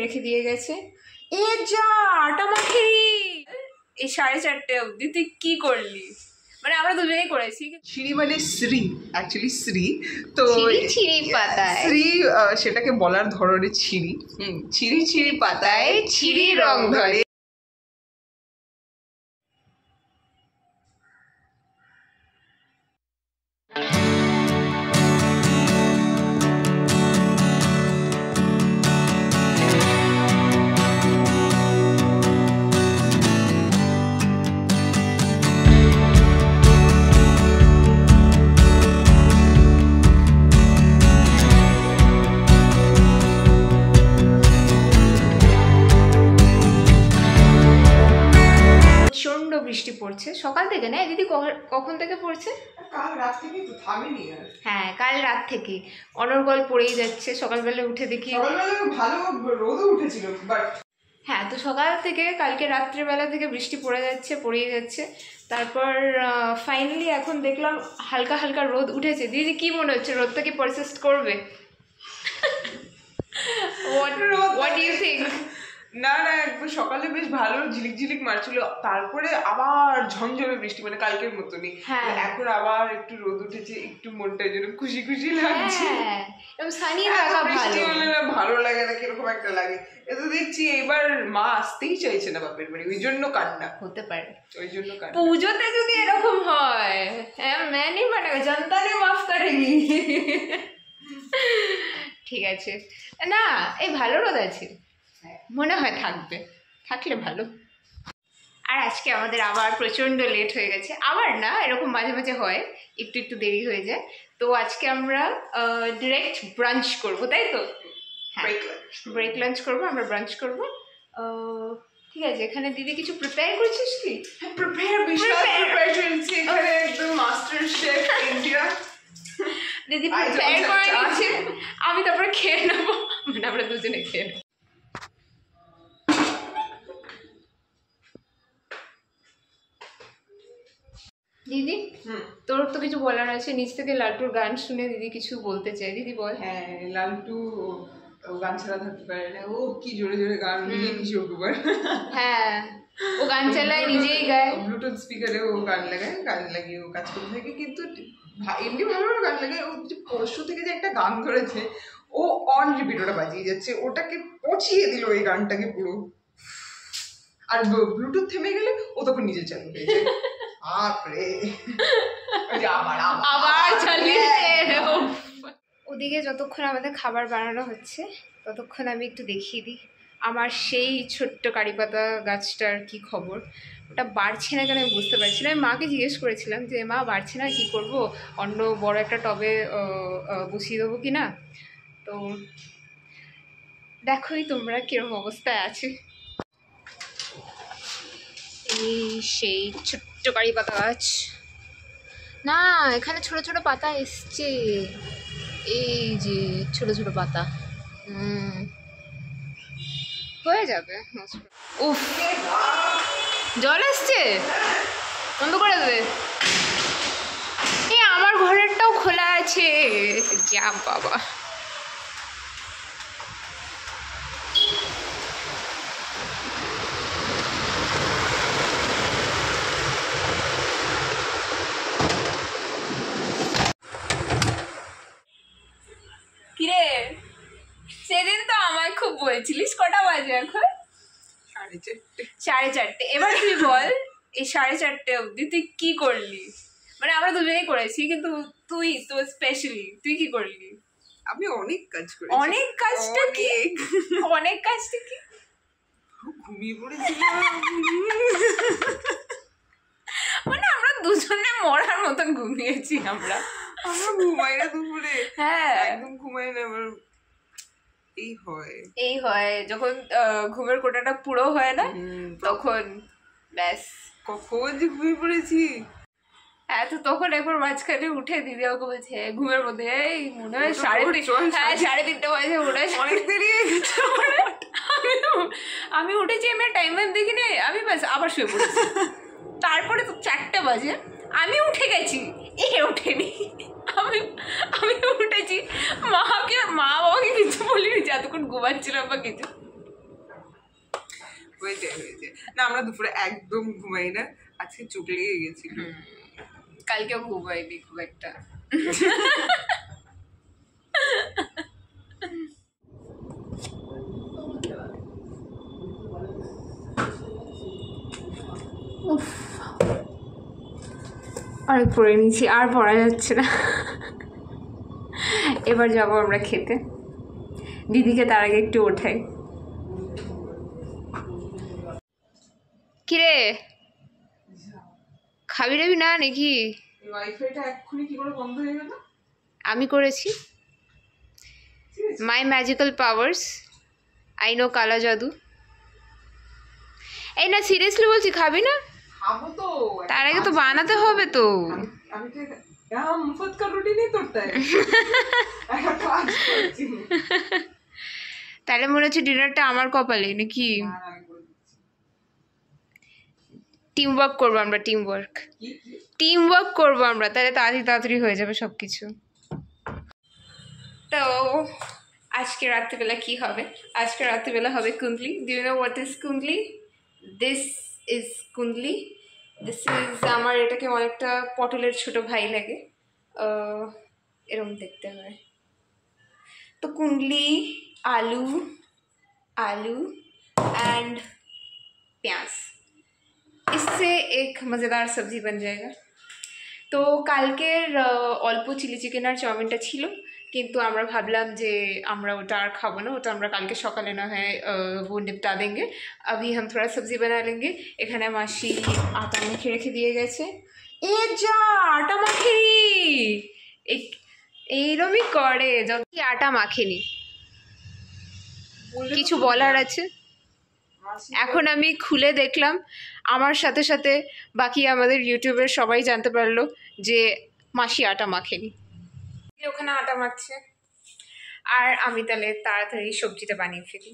রেখে দিয়ে গেছে। এ যা আটা মাখি এই 4:30 অবধি তুই কি করলি? মানে আমরা দুজনেই করেছি। ছিরি মানে শ্রী, অ্যাকচুয়ালি শ্রী, তো ছিরি পাতায় শ্রী সেটাকে বলার ধরনের ছিরি। ছিরি ছিরি পাতায় ছিরি রং ধরে। বৃষ্টি পড়ছে সকাল থেকে। না দিদি কখন থেকে পড়ছে? কাল রাত থেকে তো থামেনি। হ্যাঁ কাল রাত থেকে অনর্গল পড়েই যাচ্ছে। সকালবেলা উঠে দেখি ভালো রোদও উঠেছিল, বাট হ্যাঁ তো সকাল থেকে কালকে রাত্রেবেলা থেকে বৃষ্টি পড়েই যাচ্ছে। তারপর ফাইনালি এখন দেখলাম হালকা হালকা রোদ উঠেছে। দিদি কি মনে হচ্ছে, রোদটা কি পারসিস্ট করবে? What do you think? না না, একবার সকালে বেশ ভালো ঝিলিক ঝিলিক মারছিল, তারপরে আবার ঝমঝমে বৃষ্টি, মানে কালকের মতনই। এখন আবার একটু রোদ উঠেছে, একটু মনটা যেন খুশি খুশি লাগছে। বৃষ্টি হলে না ভালো লাগে না, কিরকম একটা লাগে। এত দেখছি এবার মা আসতেই চাইছে না বাপের বাড়ি, ওই জন্য কান্না হতে পারে। ওই জন্য কান্না। পুজোতে যদি এরকম হয়, मैं नहीं मानेगा, जनता ने माफ करेगी। ঠিক আছে না, এই ভালো রোদ আছে, মনে হয় থাকলে ভালো। আর আজকে আমাদের আবার প্রচণ্ড লেট হয়ে গেছে। আবার না, এরকম মাঝে মাঝে হয়, একটু দেরি হয়ে যায়। তো আজকে আমরা ডিরেক্ট ব্রাঞ্চ করবো, তাই তো? হ্যাঁ, ব্রেক লাঞ্চ করবো, আমরা ব্রাঞ্চ করবো। ঠিক আছে, এখানে দিদি কিছু প্রিপেয়ার করেছিস কি? একদম মাস্টার শেফ ইন্ডিয়া। দিদি প্রিপেয়ার করে নিচ্ছে, আমি তারপরে খেয়ে নেবো, মানে আমরা দুজনে খেয়ে নেবো। দিদি তোর তো কিছু বলার আছে, নিচ থেকে লালটুর গান শুনে দিদি কিছু বলতে চাই। দিদি বল। হ্যাঁ, লালটু গান ছাড়া থাকতে পারে না, ও কি জোরে জোরে গান নিজে কিছু ওঠবার। হ্যাঁ, ও গান চালায়, নিজেই গায়, ব্লুটুথ স্পিকারে ও গান লাগিয়ে ও কাজ করে থাকে। কিন্তু এমনি ভালো গান লাগায়। ও যে পরশু থেকে যে একটা গান ধরেছে, ও অন রিপিট ওটা বাজিয়ে যাচ্ছে, ওটাকে পচিয়ে দিল এই গানটাকে পুরো। আর ব্লুটুথ থেমে গেলে ও তখন নিজে চালু হয়ে যায়। আবার চালিয়েছে। ওদিকে যতক্ষণ আমাদের খাবার বানানো হচ্ছে ততক্ষণ আমি একটু দেখিয়ে দিই আমার সেই ছোট্ট কারিপাতা গাছটার কি খবর। ওটা বাড়ছে না কেন আমি বুঝতে পারছি না। আমি মাকে জিজ্ঞেস করেছিলাম যে মা বাড়ছে না, কী করবো, অন্য বড় একটা টবে বসিয়ে দেবো কি না। তো দেখোই তোমরা কিরকম অবস্থায় আছে। এই সেই ছোট্ট কারিপাতা গাছ। না, এখানে ছোট ছোট পাতা এসছে, এই যে ছোট ছোট পাতা। হয়ে যাবে। উফ, জল এসছে, বন্ধ করে দেবে। এই আমার ঘরেরটাও খোলা আছে, যা বাবা। কিরে, সেদিন তো আমায় খুব বলছিলিস, কটা বাজে এখন? 4:30। এবার তুই বল, এই 4:30 অবধি তুই কি করলি? মানে আমরা দুজনেই করেছি, কিন্তু তুই তো স্পেশালি তুই কি করলি? আমি অনেক কাজ করি। অনেক কাজটা কি? অনেক কাজটা কি? ঘুমিয়ে পড়েছিলাম। মানে আমরা দুজনে মরার মতন ঘুমিয়েছি। আমরা ঘুমাই না দুপুরে। হ্যাঁ, একদম ঘুমাই না। আমার এই হয় যখন ঘুমের কোটাটা পুরো হয় না, তখন ব্যাস কখন যে ঘুমিয়ে পড়েছি। হ্যাঁ, তো তখন একবার মাঝখানে উঠে দিদি ওকে বলছে ঘুমের মধ্যে, এই মনে হয় 3:30 বাজে, ওটা অনেক দেরি হয়ে গেছে। আমি উঠেছি, আমি টাইম দেখিনি, আমি ব্যাস আবার শুয়ে পড়েছি। তারপরে তো 4টে বাজে, আমি উঠে গেছি, এ ওঠেনি। আমি উঠেছি, মা বাবাকে কিছু বলিনি, যতক্ষণ ঘুমাচ্ছিলাম বা কিছু। হয়ে যায়। না আমরা দুপুরে একদম ঘুমাই না, আজকে চোখ লেগে গেছিল। কালকেও ঘুমাইনি খুব একটা। অনেক পড়ে নিয়েছি, আর পড়া যাচ্ছে না। এবার যাবো আমরা খেতে, দিদিকে তার আগে একটু ওঠাই। কিরে খাবি রাবি না নাকি? ওয়াইফাইটা এক্ষুনি কি করে বন্ধ হয়ে গেল? আমি করেছি, মাই ম্যাজিক্যাল পাওয়ার্স, আই নো কালা জাদু। এই না সিরিয়াসলি বলছি, খাবি না? খাবো তো, তার আগে তো বানাতে হবে তো। আমি তো মুফত কা রুটি নেই তোরটা, একটা কাজ করছি। তাহলে মনে হচ্ছে ডিনারটা আমার কপালে নাকি? টিম ওয়ার্ক করবো আমরা, টিম ওয়ার্ক করবো আমরা, তাহলে তাড়াতাড়ি হয়ে যাবে সব কিছু। তো আজকে রাত্রিবেলা কি হবে? আজকে রাত্রিবেলা হবে কুন্দলি। Do you know what is kundli? This is kundli. This is, আমার এটাকে অনেকটা পটলের ছোট ভাই লাগে, এরকম দেখতে হয়। तो कुंडली, आलू एंड प्याज, इससे एक मज़ेदार सब्जी बन जाएगा। तो কালকের অল্প চিলি চিকেন আর চাউমিনটা ছিল, কিন্তু আমরা ভাবলাম যে আমরা ওটা আর খাবো না, ওটা আমরা কালকে সকালে না হয় वो निपटा देंगे। अभी हम थोड़ा सब्जी बना लेंगे। এখানে মাসি আটা মেখে রেখে দিয়ে গেছে। এ যা আটা মাখেনি, এইরমই করে যখন আটা মাখেনি। কিছু বলার আছে? এখন আমি খুলে দেখলাম, আমার সাথে সাথে বাকি আমাদের ইউটিউবের সবাই জানতে পারলো যে মাসি আটা মাখেনি। ওখানে আটা মাখছে, আর আমি তাহলে তাড়াতাড়ি সবজিটা বানিয়ে ফেলি,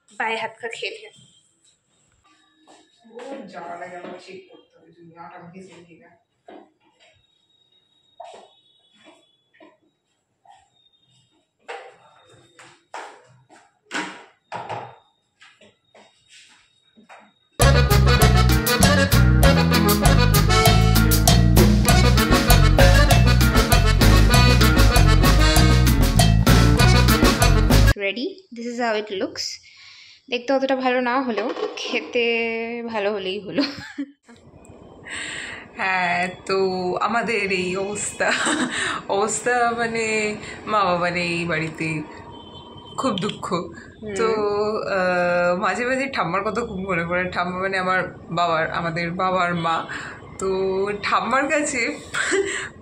বাই হাত খা খেলে। Ready, this is how it looks. দেখতে অতটা ভালো না হলেও খেতে ভালো হলেই হলো। হ্যাঁ, তো আমাদের এই অবস্থা মানে মা বাবার এই বাড়িতে খুব দুঃখ। তো মাঝে মাঝে ঠাম্মার কথা খুব মনে পড়ে। ঠাম্মা মানে আমাদের বাবার মা। তো ঠাম্মার কাছে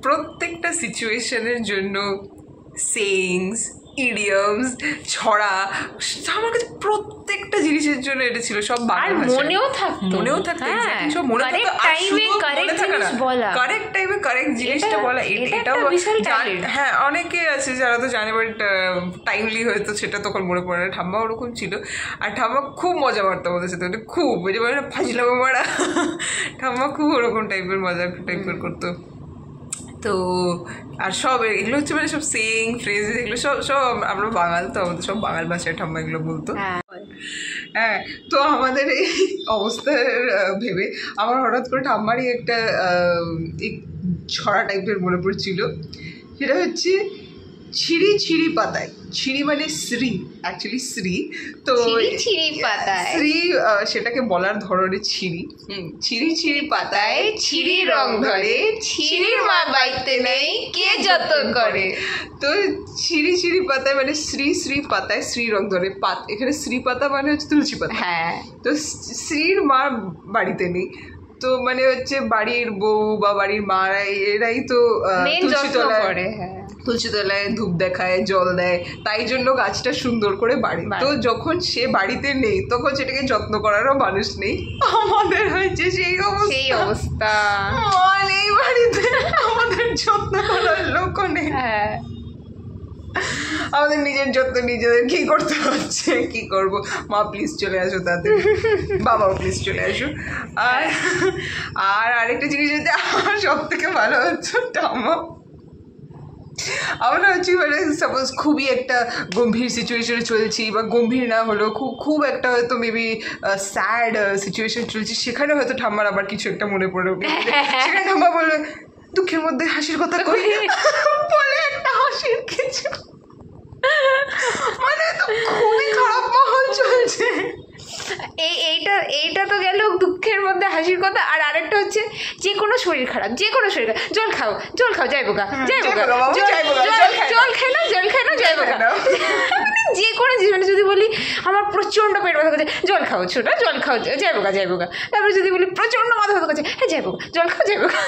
প্রত্যেকটা সিচুয়েশনের জন্য সেইংস, ইডিয়মস, ছড়া, আমার কাছে প্রত্যেকটা জিনিসের জন্য এটা ছিল সব বাংলা ভাষায়। মনেও থাকতো সব মনে থাকতো, কারেক্ট টাইমে কারেক্ট জিনিসটা বলা, এটাও হ্যাঁ অনেকে আছে যারা তো জানে, বাট টাইমলি হয়তো সেটা তখন মনে পড়ে না। ঠাম্মা ওরকম ছিল, আর ঠাম্মা খুব মজা মারতো আমাদের সাথে, মানে খুব বুঝে বলে না ফাজলামো মারা। ঠাম্মা খুব ওরকম টাইপের মজা টাইপের করতো। তো আর সব এগুলো হচ্ছে মানে সব সেইং ফ্রেজ, এগুলো সব আমরা বাঙাল, তো আমাদের সব বাঙাল ভাষায় ঠাম্মা এগুলো বলতো। হ্যাঁ, তো আমাদের এই অবস্থার ভেবে আমার হঠাৎ করে ঠাম্মারই একটা ছড়া টাইপের মনে পড়ছিল। সেটা হচ্ছে ছিঁড়ি ছিঁড়ি পাতায়, ছিঁড়ি মানে শ্রী, অ্যাকচুয়ালি শ্রী। তো শ্রী সেটাকে বলার ধরনের ছিঁড়ি, ছিঁড়ি ছিঁড়ি পাতায় ছিঁড়ি রং ধরে, ছিঁড়ির মা বাইতে নেই কে যত করে। তো ছিঁড়ি ছিঁড়ি পাতায় মানে শ্রী পাতায় শ্রী রং ধরে, এখানে শ্রী পাতা মানে হচ্ছে তুলসী পাতা। হ্যাঁ, তো শ্রীর মা বাড়িতে নেই, তো মানে হচ্ছে বাড়ির বউ বা বাড়ির মারা এরাই তো তুলসী তলায় ধূপ দেখায়, জল দেয়, তাই জন্য গাছটা সুন্দর করে বাড়ে। তো যখন সে বাড়িতে নেই তখন সেটাকে যত্ন করারও মানুষ নেই। আমাদের হয়েছে সেই অবস্থা, এই বাড়িতে আমাদের যত্ন করার লোক নেই। আমাদের নিজের যত্ন নিজেদেরকেই করতে হচ্ছে। কি করব, মা প্লিজ চলে আসো তাদের, বাবাও প্লিজ চলে আসো। আর আরেকটা জিনিস যেটা আমার সব থেকে ভালো হচ্ছে, ঠাম্মা আমরা হচ্ছে মানে সাপোজ খুবই একটা গম্ভীর সিচুয়েশনে চলছি, বা গম্ভীর না হলেও খুব একটা হয়তো মেবি স্যাড সিচুয়েশন চলছি, সেখানে হয়তো ঠাম্মার আবার কিছু একটা মনে পড়ে, সেখানে ঠাম্মা বলবে দুঃখের মধ্যে হাসির কথা কই, বলে একটা হাসির কিছু, মানে তো খুবই খারাপ মাহল চলছে। এইটা তো গেল দুঃখের মধ্যে হাসির কথা। আর আরেকটা হচ্ছে যে কোনো শরীর খারাপ, জল খাও যাইবো গা, জল খাই না যাইবো গা। যে কোনো জীবনে যদি বলি আমার প্রচণ্ড পেট ব্যথা করছে, জল খাও ছোটা, জল খাও যাইবো গা। তারপরে যদি বলি প্রচণ্ড মাথা ব্যথা করছে, হ্যাঁ যাইবো গা, জল খাও যাইবো গা।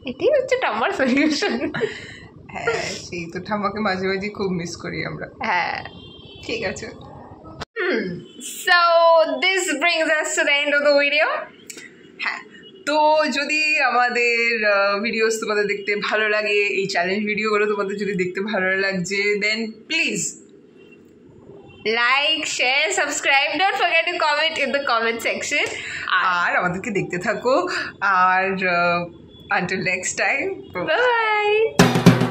এটাই হচ্ছে ঠাম্মার সলিউশন। হ্যাঁ, সেই তো ঠাম্মাকে মাঝে মাঝে খুব মিস করি আমরা। হ্যাঁ, ঠিক আছে। So this brings us to the end of the video. হ্যাঁ, তো যদি আমাদের ভিডিওস তোমাদের দেখতে ভালো লাগে, এই চ্যালেঞ্জ ভিডিওগুলো তোমাদের যদি দেখতে ভালো লাগছে, দেন please like, share, subscribe. Don't forget to comment in the comment section. আর আমাদেরকে দেখতে থাকো, আর until next time, Bye bye.